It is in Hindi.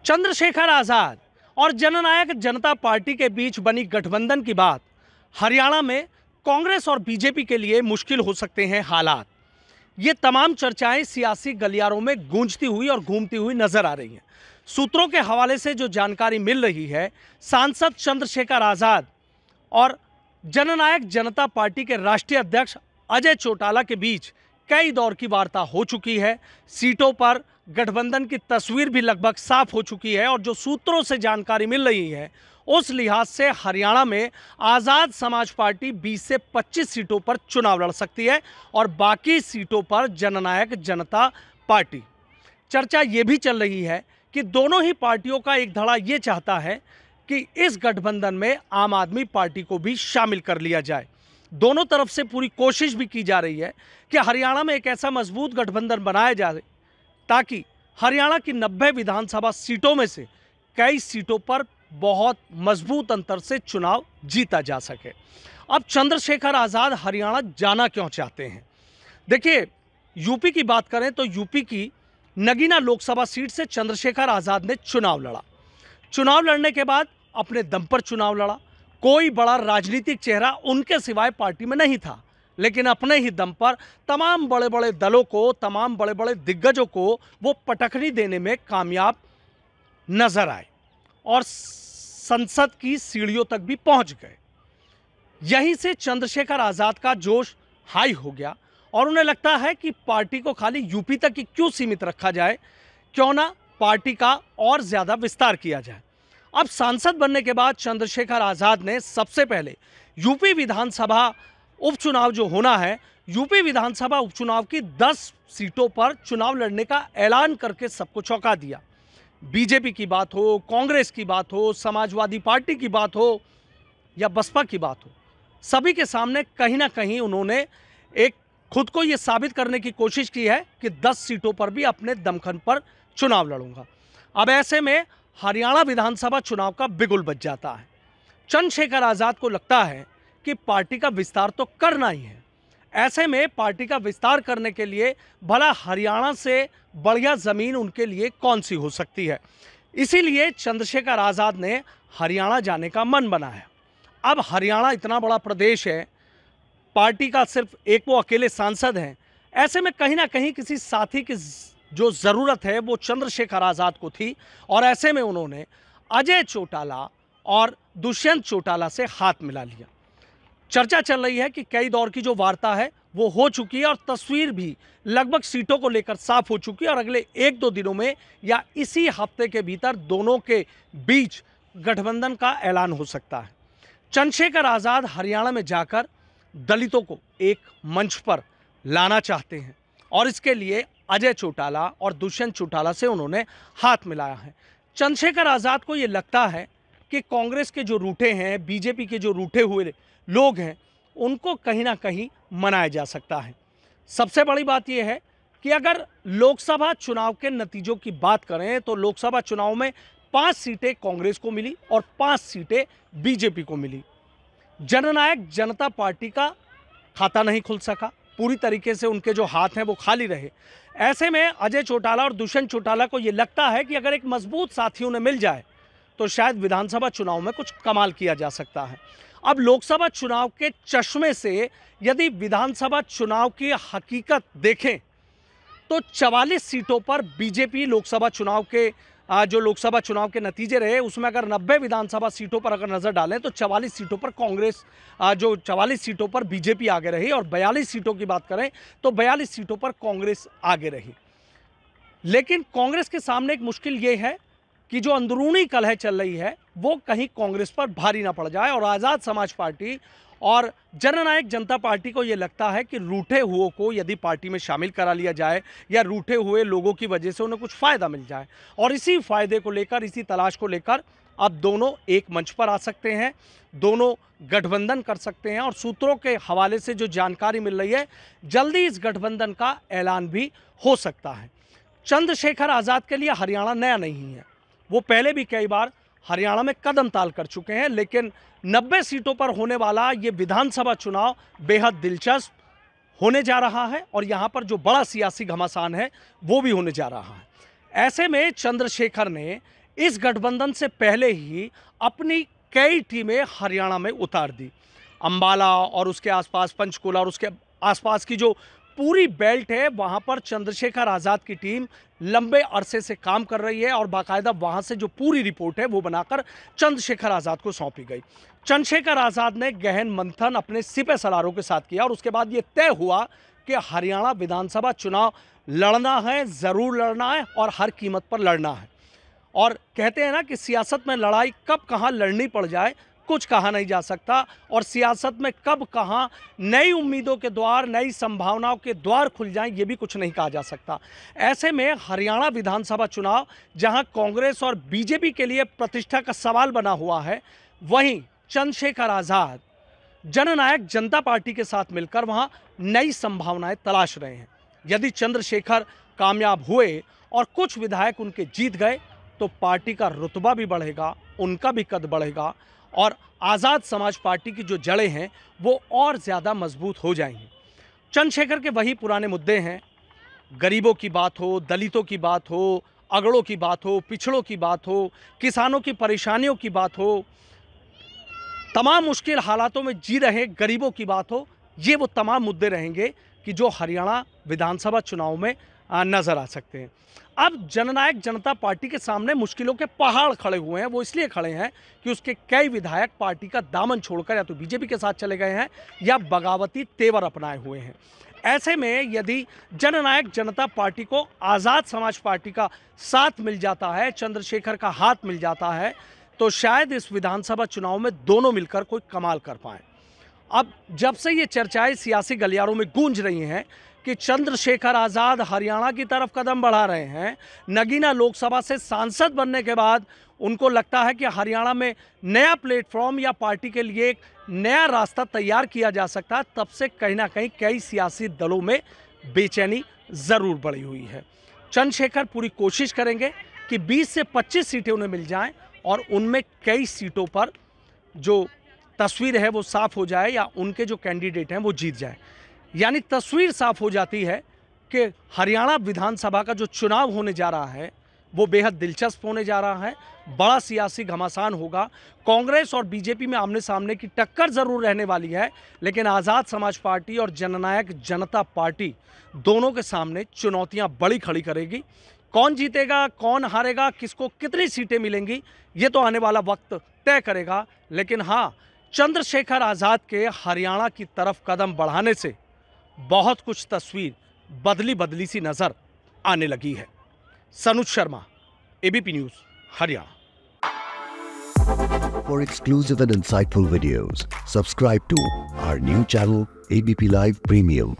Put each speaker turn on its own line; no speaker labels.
चंद्रशेखर आजाद और जननायक जनता पार्टी के बीच बनी गठबंधन की बात हरियाणा में कांग्रेस और बीजेपी के लिए मुश्किल हो सकते हैं हालात। ये तमाम चर्चाएं सियासी गलियारों में गूंजती हुई और घूमती हुई नजर आ रही हैं। सूत्रों के हवाले से जो जानकारी मिल रही है, सांसद चंद्रशेखर आजाद और जननायक जनता पार्टी के राष्ट्रीय अध्यक्ष अजय चौटाला के बीच कई दौर की वार्ता हो चुकी है। सीटों पर गठबंधन की तस्वीर भी लगभग साफ हो चुकी है और जो सूत्रों से जानकारी मिल रही है उस लिहाज से हरियाणा में आज़ाद समाज पार्टी 20 से 25 सीटों पर चुनाव लड़ सकती है और बाकी सीटों पर जननायक जनता पार्टी। चर्चा ये भी चल रही है कि दोनों ही पार्टियों का एक धड़ा ये चाहता है कि इस गठबंधन में आम आदमी पार्टी को भी शामिल कर लिया जाए। दोनों तरफ से पूरी कोशिश भी की जा रही है कि हरियाणा में एक ऐसा मजबूत गठबंधन बनाया जाए ताकि हरियाणा की 90 विधानसभा सीटों में से कई सीटों पर बहुत मजबूत अंतर से चुनाव जीता जा सके। अब चंद्रशेखर आजाद हरियाणा जाना क्यों चाहते हैं? देखिए, यूपी की बात करें तो यूपी की नगीना लोकसभा सीट से चंद्रशेखर आजाद ने चुनाव लड़ा। चुनाव लड़ने के बाद अपने दम पर चुनाव लड़ा। कोई बड़ा राजनीतिक चेहरा उनके सिवाय पार्टी में नहीं था, लेकिन अपने ही दम पर तमाम बड़े बड़े दलों को, तमाम बड़े बड़े दिग्गजों को वो पटखनी देने में कामयाब नजर आए और संसद की सीढ़ियों तक भी पहुंच गए। यहीं से चंद्रशेखर आजाद का जोश हाई हो गया और उन्हें लगता है कि पार्टी को खाली यूपी तक ही क्यों सीमित रखा जाए, क्यों ना पार्टी का और ज्यादा विस्तार किया जाए। अब सांसद बनने के बाद चंद्रशेखर आजाद ने सबसे पहले यूपी विधानसभा उपचुनाव जो होना है, यूपी विधानसभा उपचुनाव की 10 सीटों पर चुनाव लड़ने का ऐलान करके सबको चौंका दिया। बीजेपी की बात हो, कांग्रेस की बात हो, समाजवादी पार्टी की बात हो या बसपा की बात हो, सभी के सामने कहीं ना कहीं उन्होंने एक खुद को ये साबित करने की कोशिश की है कि 10 सीटों पर भी अपने दमखम पर चुनाव लड़ूंगा। अब ऐसे में हरियाणा विधानसभा चुनाव का बिगुल बज जाता है। चंद्रशेखर आजाद को लगता है कि पार्टी का विस्तार तो करना ही है। ऐसे में पार्टी का विस्तार करने के लिए भला हरियाणा से बढ़िया जमीन उनके लिए कौन सी हो सकती है। इसीलिए चंद्रशेखर आजाद ने हरियाणा जाने का मन बनाया। अब हरियाणा इतना बड़ा प्रदेश है, पार्टी का सिर्फ एक वो अकेले सांसद हैं। ऐसे में कहीं ना कहीं किसी साथी की जो ज़रूरत है वो चंद्रशेखर आजाद को थी और ऐसे में उन्होंने अजय चौटाला और दुष्यंत चौटाला से हाथ मिला लिया। चर्चा चल रही है कि कई दौर की जो वार्ता है वो हो चुकी है और तस्वीर भी लगभग सीटों को लेकर साफ हो चुकी है और अगले 1-2 दिनों में या इसी हफ्ते के भीतर दोनों के बीच गठबंधन का ऐलान हो सकता है। चंद्रशेखर आजाद हरियाणा में जाकर दलितों को एक मंच पर लाना चाहते हैं और इसके लिए अजय चौटाला और दुष्यंत चौटाला से उन्होंने हाथ मिलाया है। चंद्रशेखर आजाद को ये लगता है कि कांग्रेस के जो रूठे हैं, बीजेपी के जो रूठे हुए लोग हैं, उनको कहीं ना कहीं मनाया जा सकता है। सबसे बड़ी बात यह है कि अगर लोकसभा चुनाव के नतीजों की बात करें तो लोकसभा चुनाव में 5 सीटें कांग्रेस को मिली और 5 सीटें बीजेपी को मिली। जननायक जनता पार्टी का खाता नहीं खुल सका, पूरी तरीके से उनके जो हाथ हैं वो खाली रहे। ऐसे में अजय चौटाला और दुष्यंत चौटाला को ये लगता है कि अगर एक मजबूत साथी उन्हें मिल जाए तो शायद विधानसभा चुनाव में कुछ कमाल किया जा सकता है। अब लोकसभा चुनाव के चश्मे से यदि विधानसभा चुनाव की हकीकत देखें तो 44 सीटों पर बीजेपी लोकसभा चुनाव के जो लोकसभा चुनाव के नतीजे रहे उसमें अगर 90 विधानसभा सीटों पर अगर नज़र डालें तो 44 सीटों पर कांग्रेस जो 44 सीटों पर बीजेपी आगे रही और 42 सीटों की बात करें तो 42 सीटों पर कांग्रेस आगे रही। लेकिन कांग्रेस के सामने एक मुश्किल ये है कि जो अंदरूनी कलह चल रही है वो कहीं कांग्रेस पर भारी ना पड़ जाए और आज़ाद समाज पार्टी और जननायक जनता पार्टी को ये लगता है कि रूठे हुओं को यदि पार्टी में शामिल करा लिया जाए या रूठे हुए लोगों की वजह से उन्हें कुछ फ़ायदा मिल जाए और इसी फ़ायदे को लेकर, इसी तलाश को लेकर अब दोनों एक मंच पर आ सकते हैं, दोनों गठबंधन कर सकते हैं और सूत्रों के हवाले से जो जानकारी मिल रही है जल्दी इस गठबंधन का ऐलान भी हो सकता है। चंद्रशेखर आज़ाद के लिए हरियाणा नया नहीं है, वो पहले भी कई बार हरियाणा में कदम ताल कर चुके हैं, लेकिन 90 सीटों पर होने वाला ये विधानसभा चुनाव बेहद दिलचस्प होने जा रहा है और यहाँ पर जो बड़ा सियासी घमासान है वो भी होने जा रहा है। ऐसे में चंद्रशेखर ने इस गठबंधन से पहले ही अपनी कई टीमें हरियाणा में उतार दी। अंबाला और उसके आसपास, पंचकुला और उसके आसपास की जो पूरी बेल्ट है, वहां पर चंद्रशेखर आज़ाद की टीम लंबे अरसे से काम कर रही है और बाकायदा वहां से जो पूरी रिपोर्ट है वो बनाकर चंद्रशेखर आज़ाद को सौंपी गई। चंद्रशेखर आज़ाद ने गहन मंथन अपने सिपह सलारों के साथ किया और उसके बाद ये तय हुआ कि हरियाणा विधानसभा चुनाव लड़ना है, ज़रूर लड़ना है और हर कीमत पर लड़ना है। और कहते हैं ना कि सियासत में लड़ाई कब कहाँ लड़नी पड़ जाए कुछ कहा नहीं जा सकता, और सियासत में कब कहाँ नई उम्मीदों के द्वार, नई संभावनाओं के द्वार खुल जाएं, ये भी कुछ नहीं कहा जा सकता। ऐसे में हरियाणा विधानसभा चुनाव जहां कांग्रेस और बीजेपी के लिए प्रतिष्ठा का सवाल बना हुआ है, वहीं चंद्रशेखर आज़ाद जननायक जनता पार्टी के साथ मिलकर वहां नई संभावनाएं तलाश रहे हैं। यदि चंद्रशेखर कामयाब हुए और कुछ विधायक उनके जीत गए तो पार्टी का रुतबा भी बढ़ेगा, उनका भी कद बढ़ेगा और आज़ाद समाज पार्टी की जो जड़ें हैं वो और ज़्यादा मजबूत हो जाएंगी। चंद्रशेखर के वही पुराने मुद्दे हैं, गरीबों की बात हो, दलितों की बात हो, अगड़ों की बात हो, पिछड़ों की बात हो, किसानों की परेशानियों की बात हो, तमाम मुश्किल हालातों में जी रहे गरीबों की बात हो। ये वो तमाम मुद्दे रहेंगे कि जो हरियाणा विधानसभा चुनाव में नज़र आ सकते हैं। अब जननायक जनता पार्टी के सामने मुश्किलों के पहाड़ खड़े हुए हैं। वो इसलिए खड़े हैं कि उसके कई विधायक पार्टी का दामन छोड़कर या तो बीजेपी के साथ चले गए हैं या बगावती तेवर अपनाए हुए हैं। ऐसे में यदि जननायक जनता पार्टी को आज़ाद समाज पार्टी का साथ मिल जाता है, चंद्रशेखर का हाथ मिल जाता है, तो शायद इस विधानसभा चुनाव में दोनों मिलकर कोई कमाल कर पाएँ। अब जब से ये चर्चाएं सियासी गलियारों में गूंज रही हैं कि चंद्रशेखर आज़ाद हरियाणा की तरफ कदम बढ़ा रहे हैं, नगीना लोकसभा से सांसद बनने के बाद उनको लगता है कि हरियाणा में नया प्लेटफॉर्म या पार्टी के लिए एक नया रास्ता तैयार किया जा सकता है, तब से कहीं ना कहीं कई सियासी दलों में बेचैनी ज़रूर बढ़ी हुई है। चंद्रशेखर पूरी कोशिश करेंगे कि 20 से 25 सीटें उन्हें मिल जाएं और उनमें कई सीटों पर जो तस्वीर है वो साफ हो जाए या उनके जो कैंडिडेट हैं वो जीत जाए। यानी तस्वीर साफ हो जाती है कि हरियाणा विधानसभा का जो चुनाव होने जा रहा है वो बेहद दिलचस्प होने जा रहा है, बड़ा सियासी घमासान होगा। कांग्रेस और बीजेपी में आमने सामने की टक्कर ज़रूर रहने वाली है, लेकिन आज़ाद समाज पार्टी और जननायक जनता पार्टी दोनों के सामने चुनौतियां बड़ी खड़ी करेगी। कौन जीतेगा, कौन हारेगा, किसको कितनी सीटें मिलेंगी, ये तो आने वाला वक्त तय करेगा। लेकिन हाँ, चंद्रशेखर आज़ाद के हरियाणा की तरफ कदम बढ़ाने से बहुत कुछ तस्वीर बदली सी नज़र आने लगी है। Sanuj Sharma, ABP News, Haryana.
For exclusive and insightful videos, subscribe to our new channel ABP Live Premium.